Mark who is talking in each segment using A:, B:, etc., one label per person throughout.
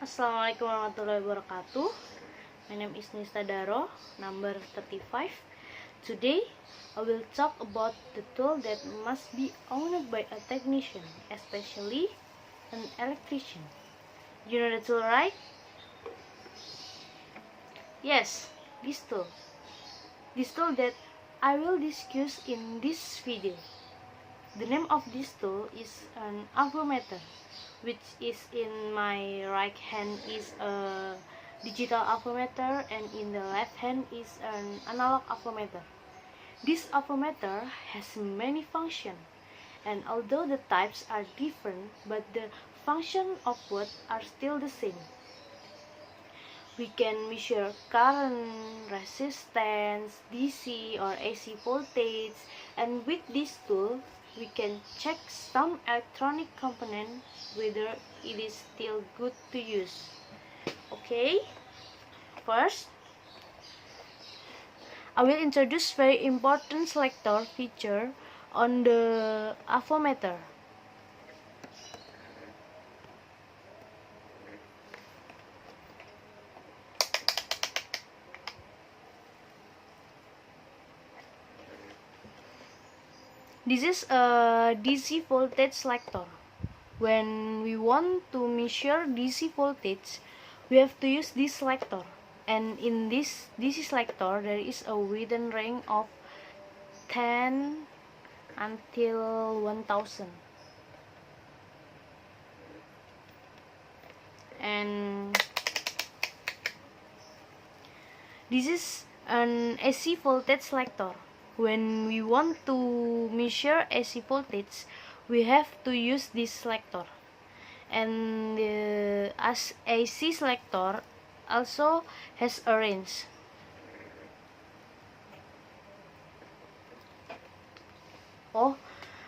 A: Assalamualaikum warahmatullahi wabarakatuh. My name is Nuristadarro, number 35. Today, I will talk about the tool that must be owned by a technician, especially an electrician. You know the tool, right? Yes, this tool. This tool that I will discuss in this video. The name of this tool is an multimeter, which is in my right hand is a digital multimeter and in the left hand is an analog multimeter. This multimeter has many functions, and although the types are different, but the function of both are still the same. We can measure current, resistance, DC or AC voltage, and with this tool we can check some electronic component whether it is still good to use. Okay, first I will introduce very important selector feature on the multimeter. This is a DC voltage selector. When we want to measure DC voltage, we have to use this selector. And in this DC selector, there is a widen range of 10 until 1000. And this is an AC voltage selector. When we want to measure AC voltage, we have to use this selector. And as AC selector also has a range.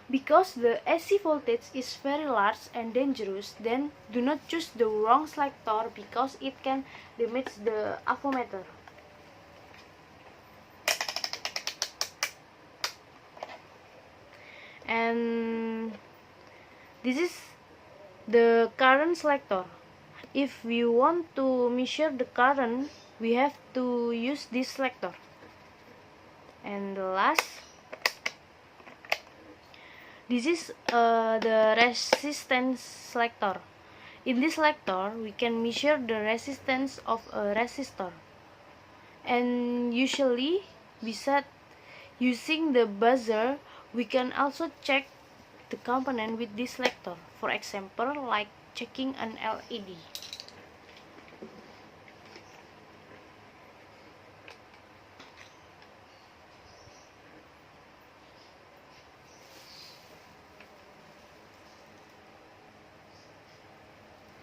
A: Because the AC voltage is very large and dangerous, then do not choose the wrong selector because it can damage the multimeter. And this is the current selector. If we want to measure the current, we have to use this selector. And the last, this is the resistance selector. In this selector, we can measure the resistance of a resistor. And usually, besides using the buzzer, we can also check the component with this selector. For example, like checking an LED.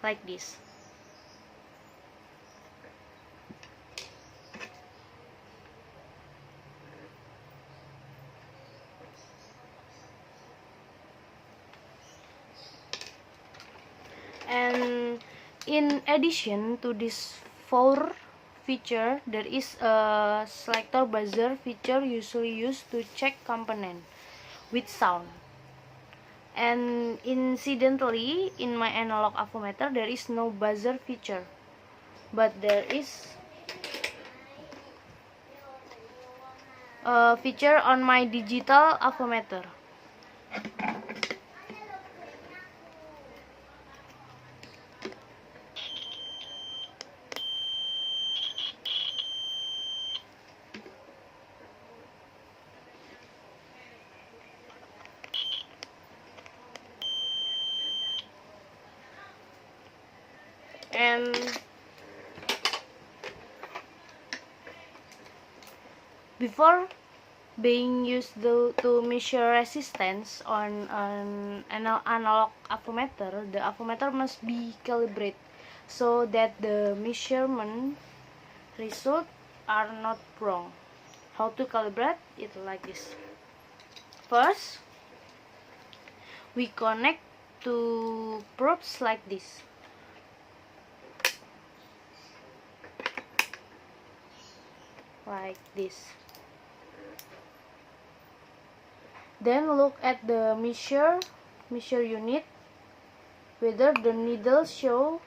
A: Like this. And in addition to this 4 feature, there is a selector buzzer feature usually used to check component with sound. And incidentally, in my analog multimeter, there is no buzzer feature, but there is a feature on my digital multimeter. And before being used to measure resistance on an analog multimeter, the multimeter must be calibrated so that the measurement results are not wrong. How to calibrate it? Like this. First, we connect to probes like this. Like this. Then look at the measure unit, whether the needle show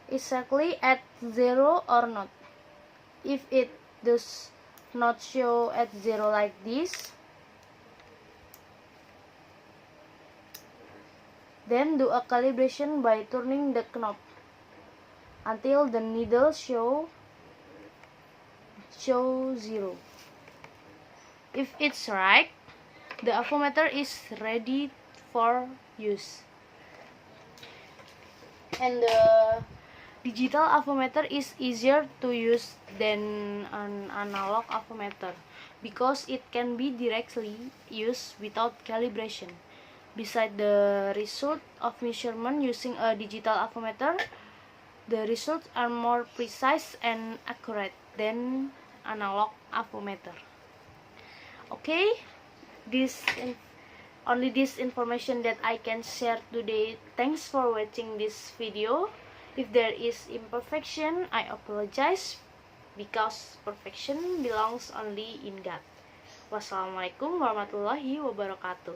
A: exactly at 0 or not. If it does not show at 0 like this, then do a calibration by turning the knob until the needle show 0. If it's right, the avometer is ready for use. And the digital avometer is easier to use than an analog avometer because it can be directly used without calibration. Besides the result of measurement using a digital avometer, the results are more precise and accurate than analog avometer. Okay, only this information that I can share today. Thanks for watching this video. If there is imperfection, I apologize because perfection belongs only in God. Wassalamualaikum warahmatullahi wabarakatuh.